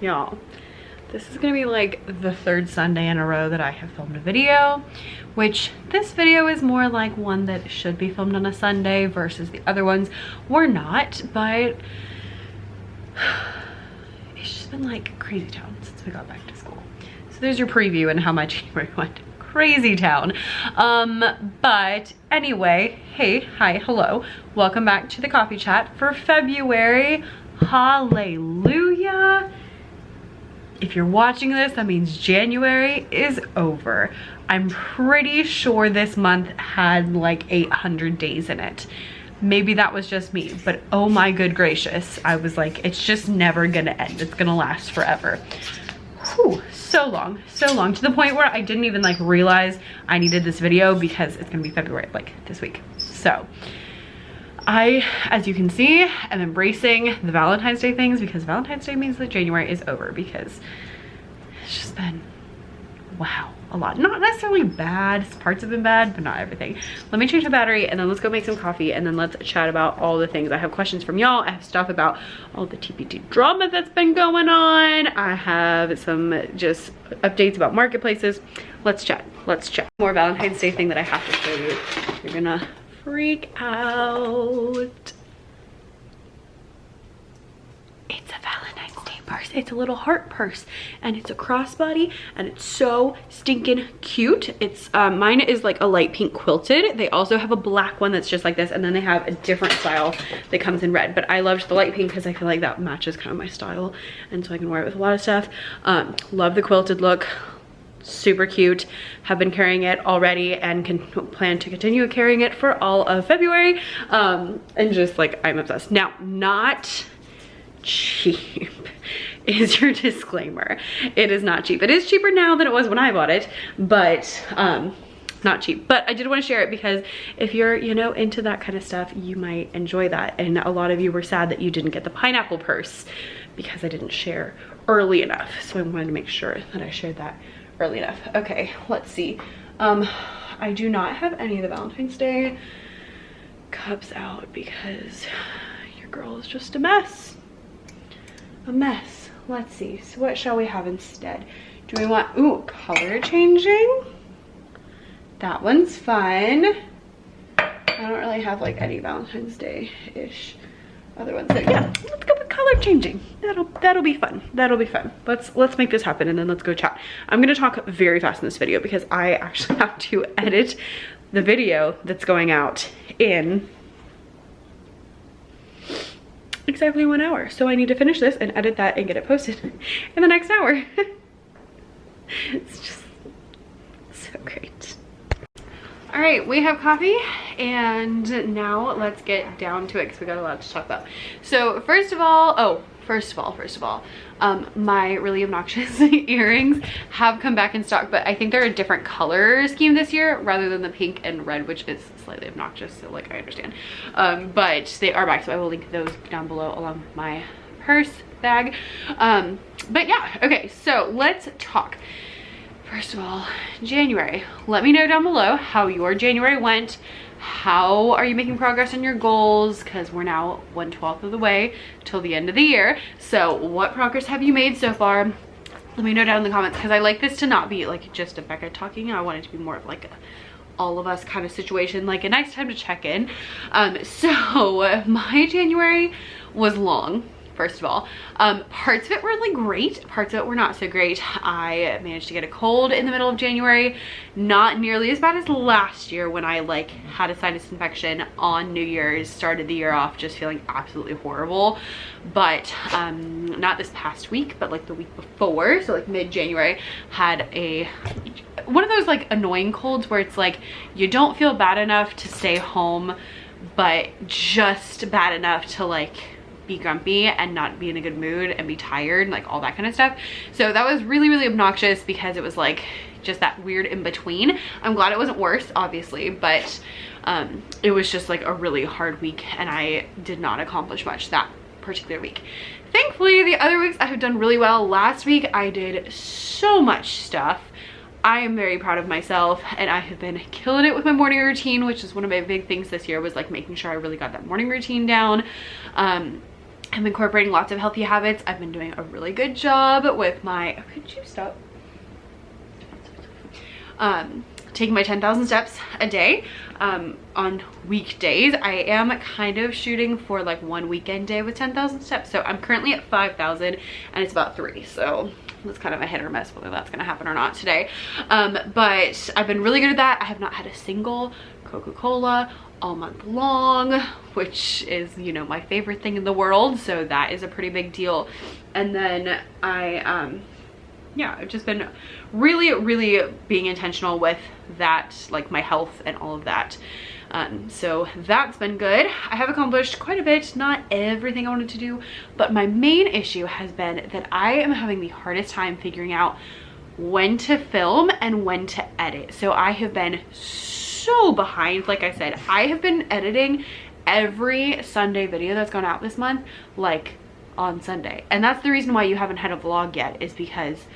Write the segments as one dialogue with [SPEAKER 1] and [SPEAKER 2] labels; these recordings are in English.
[SPEAKER 1] y'all, this is gonna be like the third Sunday in a row that I have filmed a video, which this video is more like one that should be filmed on a Sunday versus the other ones were not, but it's just been like crazy town since we got back to school. So there's your preview and how my January went. Crazy town. But anyway, hey, hi, hello. Welcome back to the coffee chat for February. Hallelujah. If you're watching this, that means January is over. I'm pretty sure this month had like 800 days in it. Maybe that was just me, but oh my good gracious. I was like, it's just never gonna end. It's gonna last forever. Whew, so long, to the point where I didn't even like realize I needed this video because it's gonna be February, like this week. So I, as you can see, am embracing the Valentine's Day things because Valentine's Day means that January is over, because it's just been, wow, a lot. Not necessarily bad, parts have been bad, but not everything. Let me change the battery and then let's go make some coffee and then let's chat about all the things. I have questions from y'all. I have stuff about all the TPT drama that's been going on. I have some just updates about marketplaces. Let's chat, let's chat. More Valentine's Day thing that I have to show you. You're gonna freak out. It's a Valentine's Day purse. It's a little heart purse and it's a crossbody and it's so stinking cute. It's mine is like a light pink quilted. They also have a black one that's just like this, and then they have a different style that comes in red, but I loved the light pink because I feel like that matches kind of my style, and so I can wear it with a lot of stuff. Love the quilted look. Super cute. Have been carrying it already and can plan to continue carrying it for all of February. And just like, I'm obsessed. Now, not cheap is your disclaimer. It is not cheap. It is cheaper now than it was when I bought it, but not cheap. But I did want to share it because if you're, you know, into that kind of stuff, you might enjoy that. And a lot of you were sad that you didn't get the pineapple purse because I didn't share early enough. So I wanted to make sure that I shared that early enough. Okay, let's see. I do not have any of the Valentine's Day cups out because your girl is just a mess. A mess. Let's see. So what shall we have instead? Do we want, ooh, color changing? That one's fun. I don't really have like any Valentine's Day-ish other ones. So yeah, let's go with color changing. That'll be fun. That'll be fun. Let's make this happen and then let's go chat. I'm gonna talk very fast in this video because I actually have to edit the video that's going out in exactly 1 hour. So I need to finish this and edit that and get it posted in the next hour. It's just so great. All right, we have coffee and now let's get down to it because we got a lot to talk about. So first of all, my really obnoxious earrings have come back in stock, but I think they're a different color scheme this year rather than the pink and red, which is slightly obnoxious, so like I understand. But they are back, so I will link those down below along with my purse bag. But yeah, okay, so let's talk. First of all, January. Let me know down below how your January went. How are you making progress on your goals? Because we're now 1/12 of the way till the end of the year. So what progress have you made so far? Let me know down in the comments, because I like this to not be like just a Becca talking. I want it to be more of like a all of us kind of situation, like a nice time to check in. So my January was long. First of all, parts of it were really great, parts of it were not so great. I managed to get a cold in the middle of January, not nearly as bad as last year when I like had a sinus infection on New Year's, started the year off just feeling absolutely horrible. But not this past week, but like the week before, so like mid-January, had one of those like annoying colds where it's like you don't feel bad enough to stay home, but just bad enough to like be grumpy and not be in a good mood and be tired and like all that kind of stuff. So that was really, really obnoxious because it was like just that weird in between. I'm glad it wasn't worse, obviously, but it was just like a really hard week and I did not accomplish much that particular week. Thankfully, the other weeks I have done really well. Last week I did so much stuff. I am very proud of myself and I have been killing it with my morning routine, which is one of my big things this year, was like making sure I really got that morning routine down. I'm incorporating lots of healthy habits. I've been doing a really good job with my, could you stop? Taking my 10,000 steps a day on weekdays. I am kind of shooting for like one weekend day with 10,000 steps. So I'm currently at 5,000 and it's about 3. So it's kind of a hit or miss whether that's gonna happen or not today. But I've been really good at that. I have not had a single Coca-Cola all month long, which is, you know, my favorite thing in the world. So that is a pretty big deal. And then yeah, I've just been really being intentional with that, like my health and all of that. So that's been good. I have accomplished quite a bit, not everything I wanted to do, but my main issue has been that I am having the hardest time figuring out when to film and when to edit. So I have been so behind. Like I said, I have been editing every Sunday video that's gone out this month, like on Sunday. And that's the reason why you haven't had a vlog yet, is because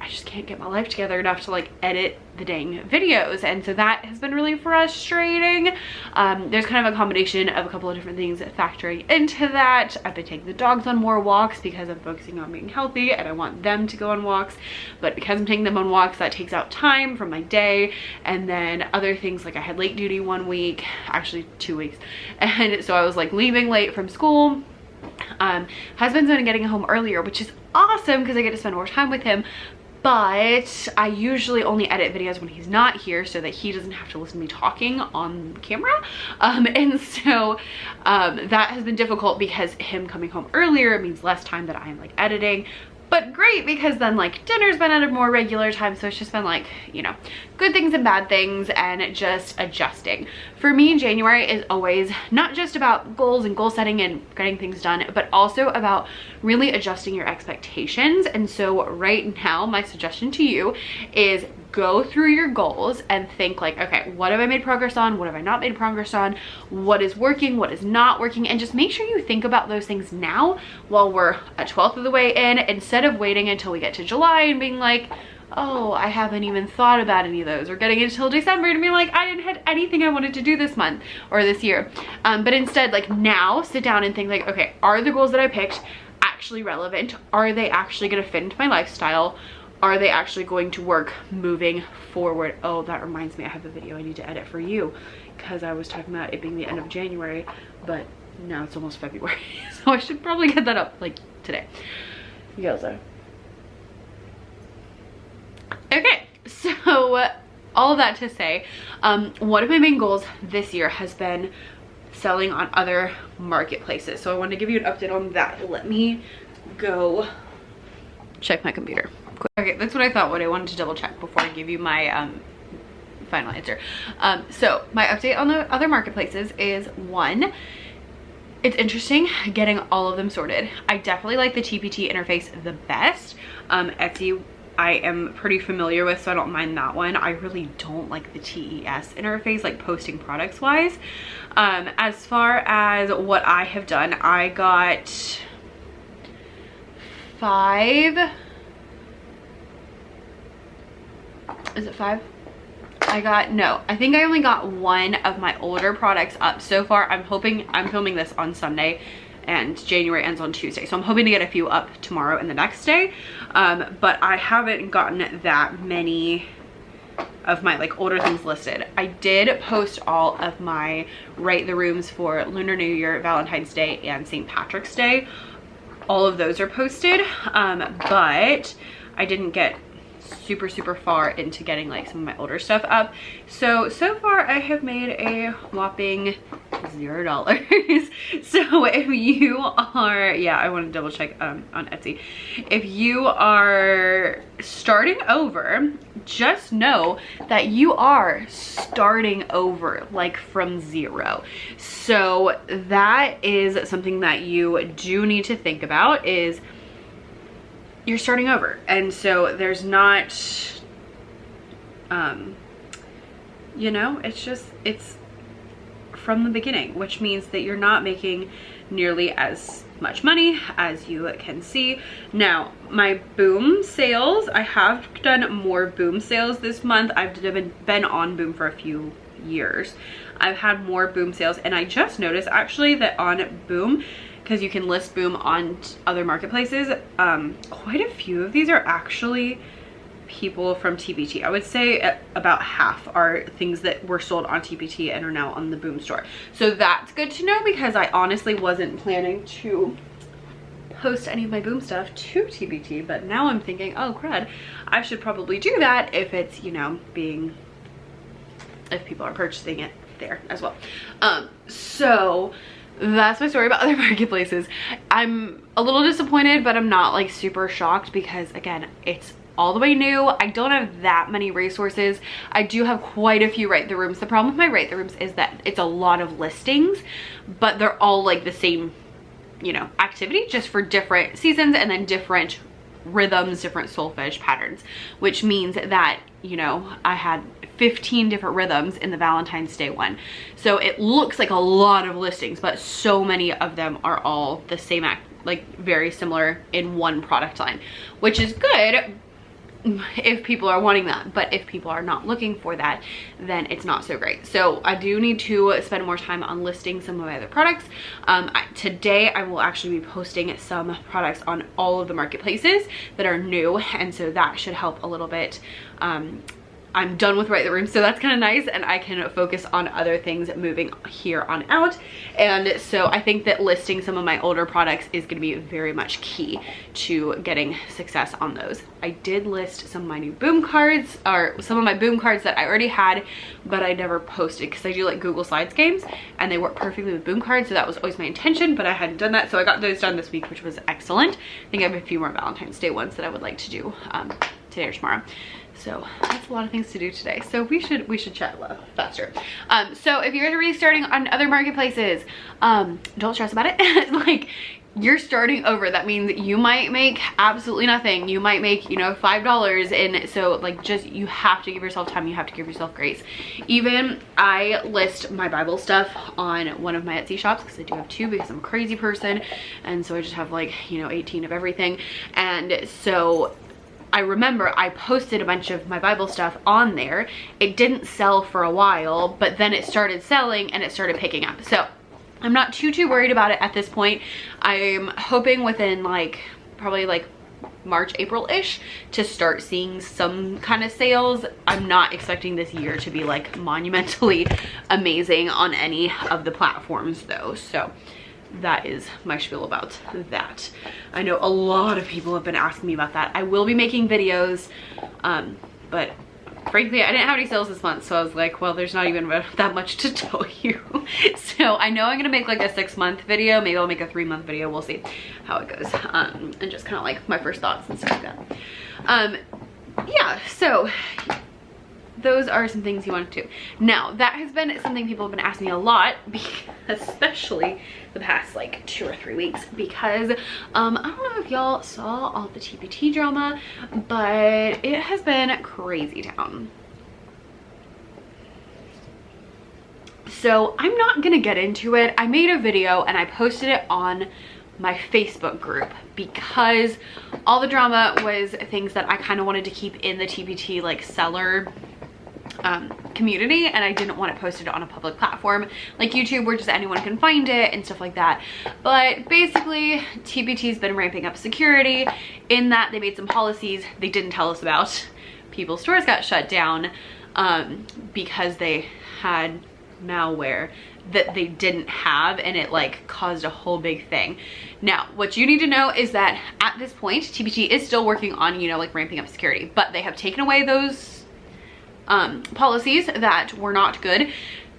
[SPEAKER 1] I just can't get my life together enough to like edit the dang videos. And so that has been really frustrating. There's kind of a combination of a couple of different things factoring into that. I've been taking the dogs on more walks because I'm focusing on being healthy and I want them to go on walks. But because I'm taking them on walks, that takes out time from my day. And then other things, like I had late duty one week, actually 2 weeks. And so I was like leaving late from school. Husband's been getting home earlier, which is awesome because I get to spend more time with him. But I usually only edit videos when he's not here so that he doesn't have to listen to me talking on camera. And so that has been difficult because him coming home earlier means less time that I'm like editing. But great, because then like dinner's been at a more regular time. So it's just been like, you know, good things and bad things and just adjusting. For me, January is always not just about goals and goal setting and getting things done, but also about really adjusting your expectations. And so right now, my suggestion to you is go through your goals and think like, okay, what have I made progress on? What have I not made progress on? What is working? What is not working? And just make sure you think about those things now while we're a 12th of the way in, instead of waiting until we get to July and being like, oh, I haven't even thought about any of those, or getting until December and being like, I didn't have anything I wanted to do this month or this year. But instead, like now, sit down and think like, okay, are the goals that I picked actually relevant? Are they actually gonna fit into my lifestyle? Are they actually going to work moving forward? Oh, that reminds me, I have a video I need to edit for you because I was talking about it being the end of January, but now it's almost February. So I should probably get that up like today. You guys are. Okay, so all of that to say, one of my main goals this year has been selling on other marketplaces. So I want to give you an update on that. Let me go check my computer. Okay, that's what I thought, what I wanted to double check before I give you my final answer. So my update on the other marketplaces is, one, it's interesting getting all of them sorted. I definitely like the TPT interface the best. Etsy, I am pretty familiar with, so I don't mind that one. I really don't like the TES interface, like posting products wise. As far as what I have done, I got 5. Is it 5? I think I only got 1 of my older products up so far. I'm filming this on Sunday and January ends on Tuesday. So I'm hoping to get a few up tomorrow and the next day. But I haven't gotten that many of my like older things listed. I did post all of my Write the Rooms for Lunar New Year, Valentine's Day, and St. Patrick's Day. All of those are posted, but I didn't get super far into getting like some of my older stuff up. So far I have made a whopping $0. So if you are, yeah, I want to double check on Etsy. If you are starting over, just know that you are starting over like from 0. So that is something that you do need to think about, is you're starting over. And so there's not, you know, it's from the beginning, which means that you're not making nearly as much money as you can see. Now, my Boom sales, I have done more Boom sales this month. I've been on Boom for a few years. I've had more Boom sales, and I just noticed actually that on Boom, because you can list Boom on other marketplaces. Quite a few of these are actually people from TPT. I would say about half are things that were sold on TPT and are now on the Boom store. So that's good to know, because I honestly wasn't planning to post any of my Boom stuff to TPT, but now I'm thinking, oh crud, I should probably do that if it's, you know, if people are purchasing it there as well. So that's my story about other marketplaces. I'm a little disappointed, but I'm not like super shocked, because again, it's all the way new. I don't have that many resources. I do have quite a few Write the Rooms. The problem with my Write the Rooms is that it's a lot of listings, but they're all like the same, you know, activity, just for different seasons and then different rhythms, different solfege patterns, which means that, you know, I had 15 different rhythms in the Valentine's Day one. So it looks like a lot of listings, but so many of them are all the same like very similar in one product line, which is good if people are wanting that, but if people are not looking for that, then it's not so great. So I do need to spend more time on listing some of my other products. Today I will actually be posting some products on all of the marketplaces that are new, and so that should help a little bit. I'm done with Write the Room, so that's kind of nice, and I can focus on other things moving here on out. And so I think that listing some of my older products is going to be very much key to getting success on those. I did list some of my new Boom cards, or some of my Boom cards that I already had, but I never posted because I do like Google Slides games, and they work perfectly with Boom cards, so that was always my intention, but I hadn't done that, so I got those done this week, which was excellent. I think I have a few more Valentine's Day ones that I would like to do today or tomorrow. So that's a lot of things to do today. So we should chat a little faster. So if you're restarting on other marketplaces, don't stress about it. Like, you're starting over. That means you might make absolutely nothing. You might make, you know, $5. And so like, just, you have to give yourself time. You have to give yourself grace. Even I list my Bible stuff on one of my Etsy shops, because I do have two, because I'm a crazy person. And so I just have like, you know, 18 of everything. And so I remember I posted a bunch of my Bible stuff on there. It didn't sell for a while, but then it started selling and it started picking up. So I'm not too worried about it at this point. I'm hoping within like probably like March, April-ish to start seeing some kind of sales. I'm not expecting this year to be like monumentally amazing on any of the platforms though. So that is my spiel about that. I know a lot of people have been asking me about that. I will be making videos, but frankly, I didn't have any sales this month, so I was like, well, there's not even that much to tell you. So I know I'm gonna make like a 6-month video. Maybe I'll make a 3-month video. We'll see how it goes. And just kind of like my first thoughts and stuff like that. Yeah, so those are some things you want to do. Now, that has been something people have been asking me a lot, especially the past like 2 or 3 weeks, because I don't know if y'all saw all the TPT drama, but it has been crazy town. So I'm not gonna get into it. I made a video and I posted it on my Facebook group because all the drama was things that I kind of wanted to keep in the TPT like seller community, and I didn't want it posted on a public platform like YouTube where just anyone can find it and stuff like that. But basically TPT's been ramping up security in that they made some policies they didn't tell us about. People's stores got shut down because they had malware that they didn't have, and it like caused a whole big thing. Now, what you need to know is that at this point TPT is still working on, you know, like ramping up security, but they have taken away those policies that were not good.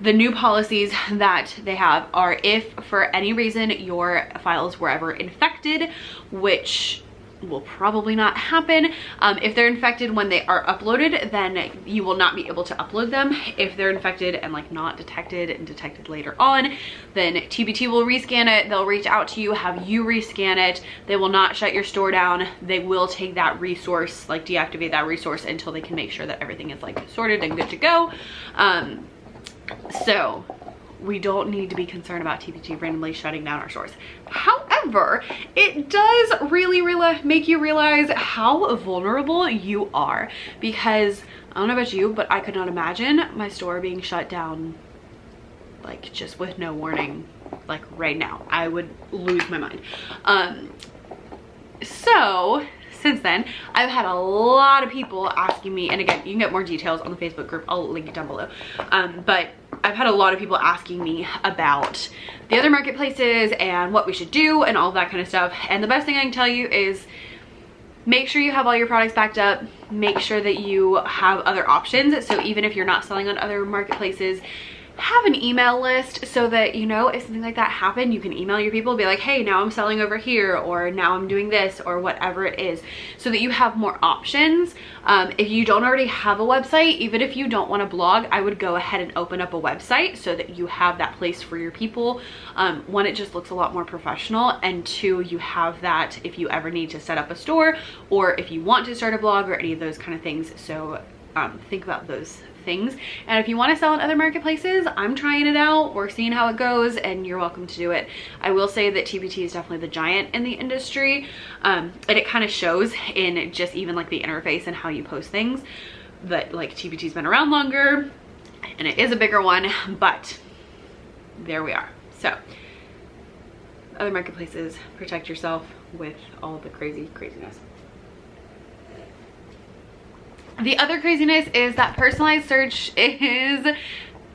[SPEAKER 1] The new policies that they have are, if for any reason your files were ever infected, which will probably not happen, if they're infected when they are uploaded, then you will not be able to upload them. If they're infected and like not detected and detected later on, then TPT will rescan it. They'll reach out to you, have you rescan it. They will not shut your store down. They will take that resource, like deactivate that resource until they can make sure that everything is like sorted and good to go. So we don't need to be concerned about TPT randomly shutting down our stores. However, it does really make you realize how vulnerable you are, because I don't know about you, but I could not imagine my store being shut down like just with no warning like right now. I would lose my mind. So since then, I've had a lot of people asking me, and again, you can get more details on the Facebook group. I'll link it down below. But I've had a lot of people asking me about the other marketplaces and what we should do and all that kind of stuff. And the best thing I can tell you is make sure you have all your products backed up. Make sure that you have other options. So even if you're not selling on other marketplaces, have an email list so that, you know, if something like that happened, you can email your people, be like, hey, now I'm selling over here, or now I'm doing this, or whatever it is, so that you have more options. If you don't already have a website, even if you don't want to blog, I would go ahead and open up a website so that you have that place for your people. One, it just looks a lot more professional, and two, you have that if you ever need to set up a store, or if you want to start a blog, or any of those kind of things. So think about those things. And if you want to sell in other marketplaces, I'm trying it out. We're seeing how it goes, and you're welcome to do it. I will say that TPT is definitely the giant in the industry, and it kind of shows in just even like the interface and how you post things, that like TPT's been around longer and it is a bigger one, but there we are. So other marketplaces, protect yourself with all the craziness. The other craziness is that personalized search is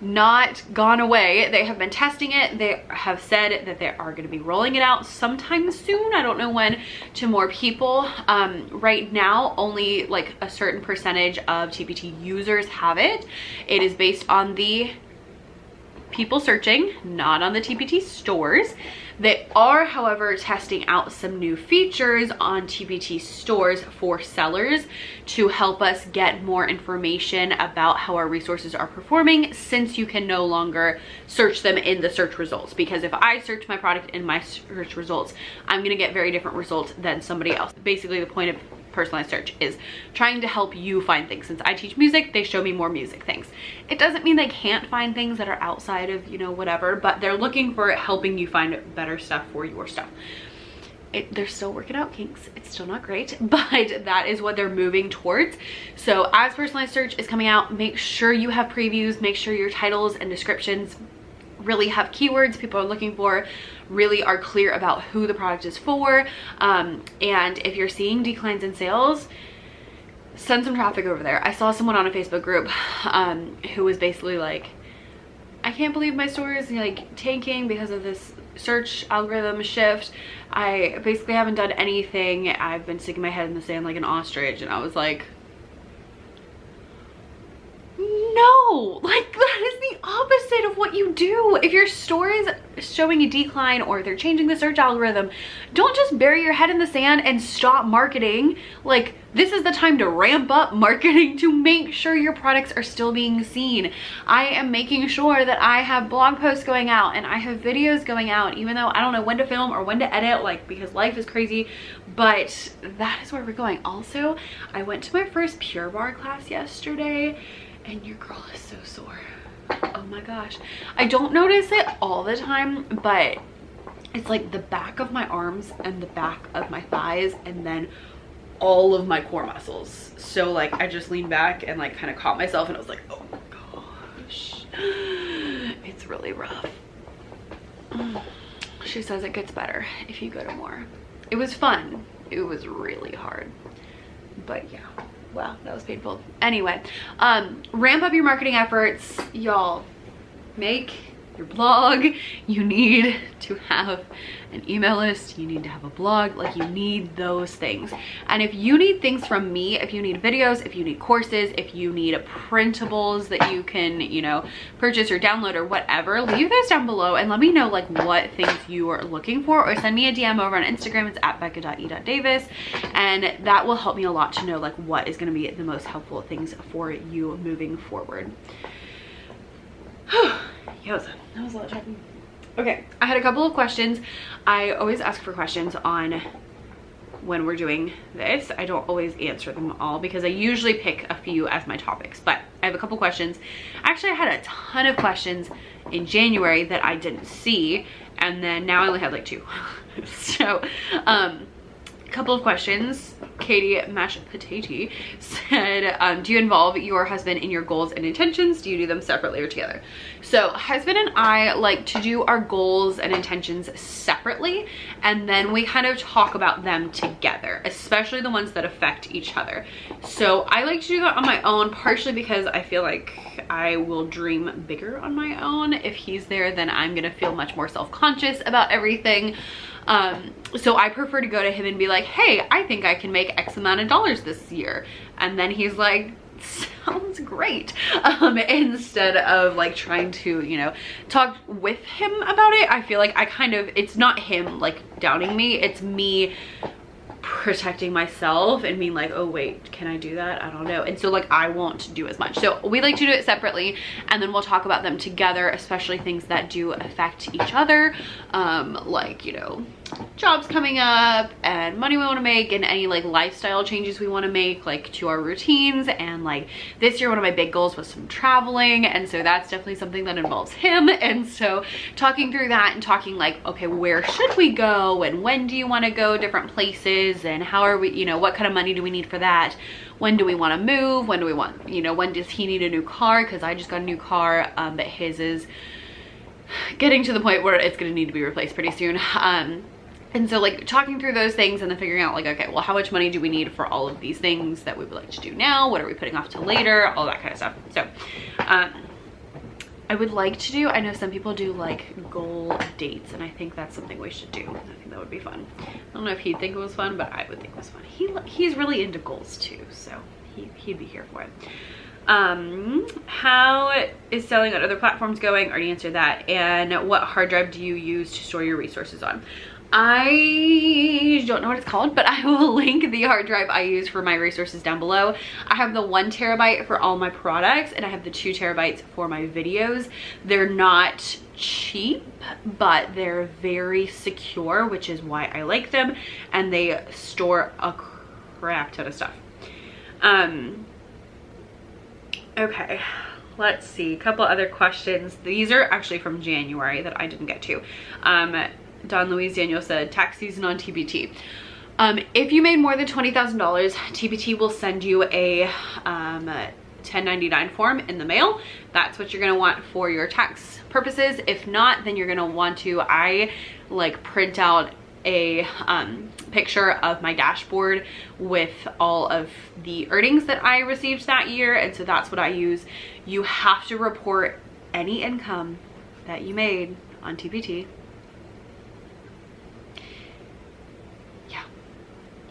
[SPEAKER 1] not gone away. They have been testing it. They have said that they are going to be rolling it out sometime soon. I don't know when, to more people. Right now, only like a certain percentage of TPT users have it. It is based on the people searching, not on the TPT stores. They are, however, testing out some new features on TPT stores for sellers to help us get more information about how our resources are performing, since you can no longer search them in the search results. Because if I search my product in my search results, I'm going to get very different results than somebody else. Basically, the point of personalized search is trying to help you find things. Since I teach music, they show me more music things. It doesn't mean they can't find things that are outside of, you know, whatever, but they're looking for helping you find better stuff for your stuff. They're still working out kinks. It's still not great, but that is what they're moving towards. So as personalized search is coming out, make sure you have previews, make sure your titles and descriptions really have keywords people are looking for, really are clear about who the product is for. And if you're seeing declines in sales, send some traffic over there. I saw someone on a Facebook group who was basically like, I can't believe my store is like tanking because of this search algorithm shift. I basically haven't done anything. I've been sticking my head in the sand like an ostrich. And I was like, no, like that is the opposite of what you do. If your store is showing a decline or they're changing the search algorithm, don't just bury your head in the sand and stop marketing. Like, this is the time to ramp up marketing to make sure your products are still being seen. I am making sure that I have blog posts going out and I have videos going out, even though I don't know when to film or when to edit, like, because life is crazy, but that is where we're going. Also, I went to my first Pure Barre class yesterday, and your girl is so sore. Oh my gosh. I don't notice it all the time, but it's like the back of my arms and the back of my thighs, and then all of my core muscles. So like I just leaned back and like kind of caught myself, and I was like, oh my gosh, it's really rough. She says it gets better if you go to more. It was fun. It was really hard, but yeah. Wow, that was painful. Anyway, ramp up your marketing efforts, y'all. Make your blog. You need to have an email list. You need to have a blog. Like, you need those things. And if you need things from me, if you need videos, if you need courses, if you need printables that you can, you know, purchase or download or whatever, leave those down below and let me know like what things you are looking for, or send me a DM over on Instagram. It's at becca.e.davis, and that will help me a lot to know like what is going to be the most helpful things for you moving forward. Yoza, that was a lot of talking. Okay, I had a couple of questions. I always ask for questions on when we're doing this. I don't always answer them all because I usually pick a few as my topics, but I have a couple questions. Actually, I had a ton of questions in January that I didn't see, and then now I only have like 2. So couple of questions. Katie Mash Potato said, do you involve your husband in your goals and intentions? Do you do them separately or together? So husband and I like to do our goals and intentions separately, and then we kind of talk about them together, especially the ones that affect each other. So I like to do that on my own, partially because I feel like I will dream bigger on my own. If he's there, then I'm gonna feel much more self-conscious about everything. So I prefer to go to him and be like, hey, I think I can make X amount of dollars this year. And then he's like, sounds great. Instead of like trying to, you know, talk with him about it. I feel like I kind of, it's not him like doubting me, it's me protecting myself and being like, oh wait, can I do that? I don't know. And so like I won't do as much. So we like to do it separately, and then we'll talk about them together, especially things that do affect each other, like, you know, jobs coming up and money we want to make, and any like lifestyle changes we want to make, like to our routines. And like this year one of my big goals was some traveling, and so that's definitely something that involves him. And so talking through that and talking like, okay, where should we go, and when do you want to go different places, and how are we, you know, what kind of money do we need for that, when do we want to move, when do we want, you know, when does he need a new car, because I just got a new car, but his is getting to the point where it's going to need to be replaced pretty soon. And so like talking through those things, and then figuring out like, okay, well, how much money do we need for all of these things that we would like to do now? What are we putting off till later? All that kind of stuff. So I would like to do, I know some people do like goal dates, and I think that's something we should do. I think that would be fun. I don't know if he'd think it was fun, but I would think it was fun. He's really into goals too, so he'd be here for it. How is selling on other platforms going? Already answered that. And what hard drive do you use to store your resources on? I don't know what it's called, but I will link the hard drive I use for my resources down below. I have the 1 terabyte for all my products, and I have the 2 terabytes for my videos. They're not cheap, but they're very secure, which is why I like them, and they store a crap ton of stuff. Okay, let's see, a couple other questions. These are actually from January that I didn't get to. Don Louise Daniel said, tax season on TPT. If you made more than $20,000, TPT will send you a 1099 form in the mail. That's what you're gonna want for your tax purposes. If not, then you're gonna want to, I like print out a picture of my dashboard with all of the earnings that I received that year, and so that's what I use. You have to report any income that you made on TPT.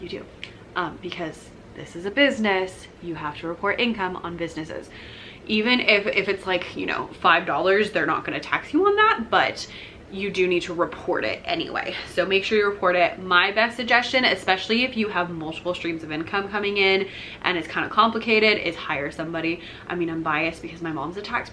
[SPEAKER 1] You do, because this is a business. You have to report income on businesses. Even if it's like, you know, $5, they're not going to tax you on that, but you do need to report it anyway. So make sure you report it. My best suggestion, especially if you have multiple streams of income coming in and it's kind of complicated, is hire somebody. I mean, I'm biased because my mom's a tax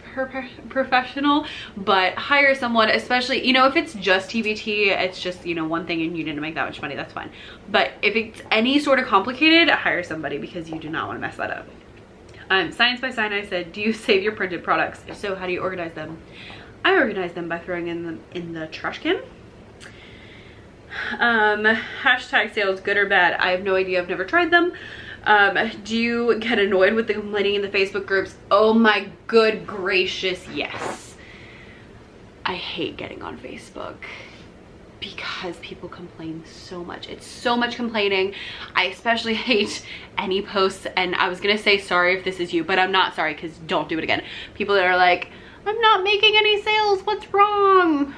[SPEAKER 1] professional, but hire someone, especially, you know, if it's just TBT, it's just, you know, one thing and you didn't make that much money, that's fine. But if it's any sort of complicated, hire somebody, because you do not want to mess that up. Science by Sinai said, do you save your printed products? If so, how do you organize them? I organize them by throwing them in the trash can. Hashtag sales, good or bad? I have no idea. I've never tried them. Do you get annoyed with the complaining in the Facebook groups? Oh my good gracious, yes. I hate getting on Facebook because people complain so much. It's so much complaining. I especially hate any posts, and I was gonna say sorry if this is you, but I'm not sorry, because don't do it again. People that are like, I'm not making any sales, what's wrong?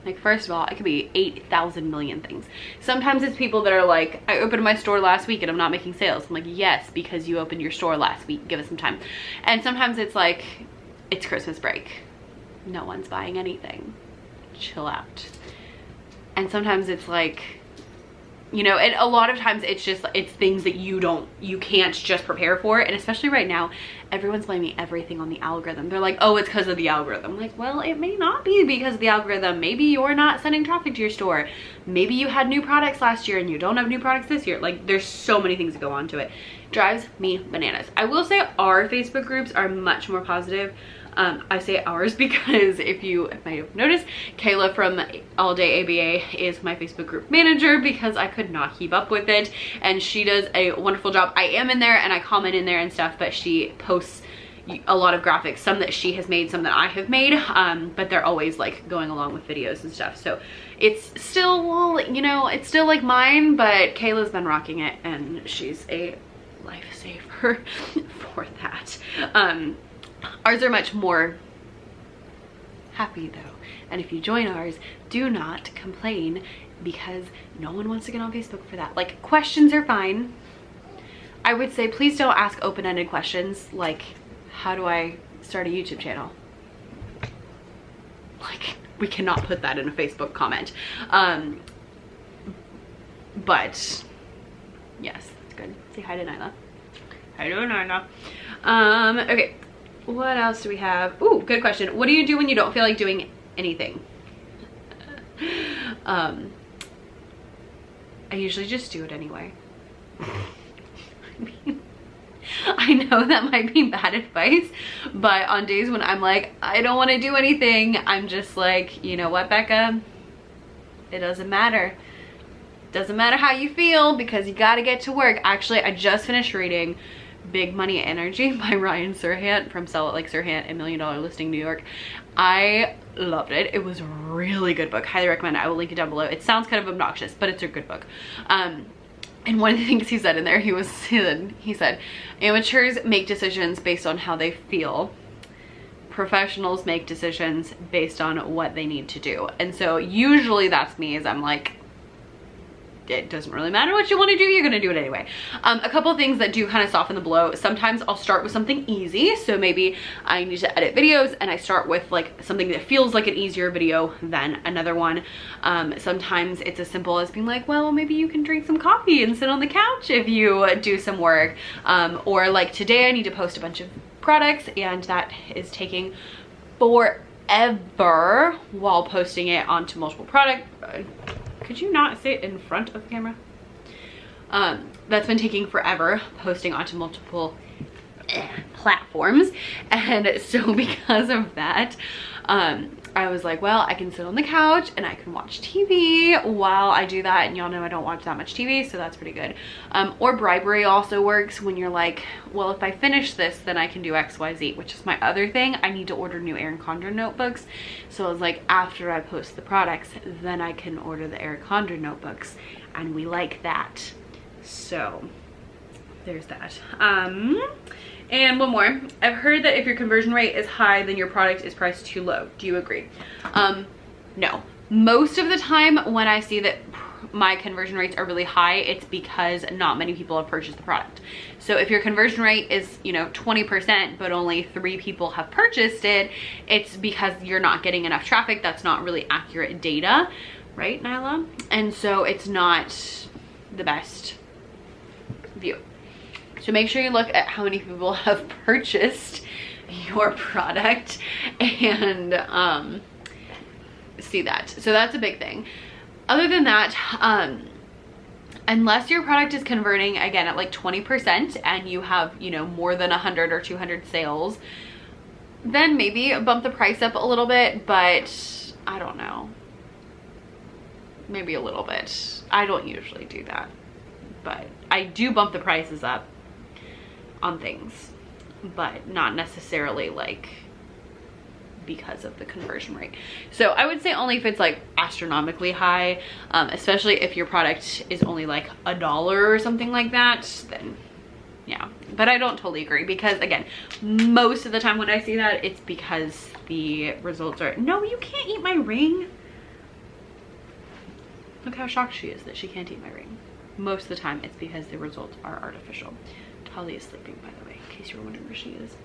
[SPEAKER 1] Like, first of all, it could be 8,000 million things. Sometimes it's people that are like, I opened my store last week and I'm not making sales. I'm like, yes, because you opened your store last week, give us some time. And sometimes it's like, it's Christmas break, no one's buying anything, chill out. And sometimes it's like, you know, and a lot of times it's just, it's things that you can't just prepare for. And especially right now, everyone's blaming everything on the algorithm. They're like, oh, it's because of the algorithm. I'm like, well, it may not be because of the algorithm. Maybe you're not sending traffic to your store. Maybe you had new products last year and you don't have new products this year. Like, there's so many things that go on to it. Drives me bananas. I will say our Facebook groups are much more positive. I say ours because if you might have noticed, Kayla from All Day ABA is my Facebook group manager because I could not keep up with it, and she does a wonderful job. I am in there and I comment in there and stuff, but she posts a lot of graphics, some that she has made, some that I have made, but they're always like going along with videos and stuff. So it's still, you know, it's still like mine, but Kayla's been rocking it and she's a lifesaver for that. Ours are much more happy though, and if you join ours, do not complain because no one wants to get on Facebook for that. Like, questions are fine. I would say please don't ask open-ended questions like, how do I start a YouTube channel? Like, we cannot put that in a Facebook comment. But yes, that's good. Say hi to Nyla. Hi to Nyla. Okay, what else do we have? Ooh, good question. What do you do when you don't feel like doing anything? I usually just do it anyway. I know that might be bad advice, but on days when I'm like, I don't want to do anything, I'm just like, you know what, Becca? It doesn't matter. Doesn't matter how you feel because you got to get to work. Actually, I just finished reading Big Money Energy by Ryan Serhant from Sell It Like Serhant and $1 Million Listing New York. I loved it. It was a really good book. Highly recommend it. I will link it down below. It sounds kind of obnoxious, but it's a good book. And one of the things he said in there, he said, amateurs make decisions based on how they feel. Professionals make decisions based on what they need to do. And so usually that's me, is I'm like, it doesn't really matter what you want to do, you're going to do it anyway. A couple of things that do kind of soften the blow. Sometimes I'll start with something easy. So maybe I need to edit videos and I start with like something that feels like an easier video than another one. Sometimes it's as simple as being like, well, maybe you can drink some coffee and sit on the couch if you do some work. Or like today I need to post a bunch of products and that is taking forever while posting it onto multiple products. Could you not say it in front of the camera? That's been taking forever posting onto multiple platforms. And so because of that, I was like, well, I can sit on the couch and I can watch TV while I do that. And y'all know I don't watch that much TV, so that's pretty good. Or bribery also works when you're like, well, if I finish this, then I can do XYZ, which is my other thing. I need to order new Erin Condren notebooks. So I was like, after I post the products, then I can order the Erin Condren notebooks. And we like that. So there's that. And one more. I've heard that if your conversion rate is high, then your product is priced too low. Do you agree? No. Most of the time when I see that my conversion rates are really high, it's because not many people have purchased the product. So if your conversion rate is, you know, 20%, but only 3 people have purchased it, it's because you're not getting enough traffic. That's not really accurate data, right, Nyla? And so it's not the best view. So make sure you look at how many people have purchased your product and see that. So that's a big thing. Other than that, unless your product is converting again at like 20% and you have, you know, more than 100 or 200 sales, then maybe bump the price up a little bit, but I don't know. Maybe a little bit. I don't usually do that, but I do bump the prices up on things, but not necessarily like because of the conversion rate. So I would say only if it's like astronomically high, especially if your product is only like $1 or something like that, then yeah. But I don't totally agree because again, most of the time when I see that, it's because the results are, no, you can't eat my ring. Look how shocked she is that she can't eat my ring. Most of the time it's because the results are artificial. Holly is sleeping, by the way, in case you were wondering where she is.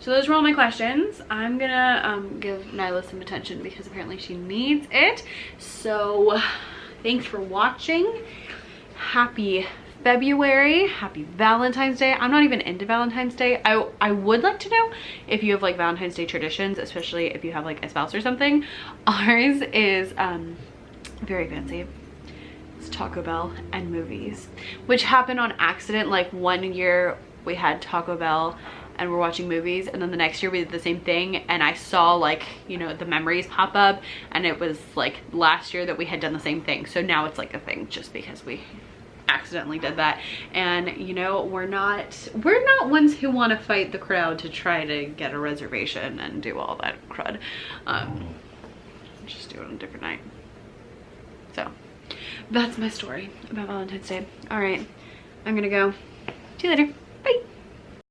[SPEAKER 1] So those were all my questions. I'm gonna give Nyla some attention because apparently she needs it. So thanks for watching. Happy February. Happy Valentine's Day. I'm not even into Valentine's Day. I would like to know if you have like Valentine's Day traditions, especially if you have like a spouse or something. Ours is very fancy. Taco Bell and movies, which happened on accident. Like one year we had Taco Bell and we're watching movies, and then the next year we did the same thing, and I saw like, you know, the memories pop up, and it was like last year that we had done the same thing. So now it's like a thing just because we accidentally did that. And you know, we're not ones who want to fight the crowd to try to get a reservation and do all that crud. Just do it on a different night. So that's my story about Valentine's Day. All right, I'm gonna go. See you later.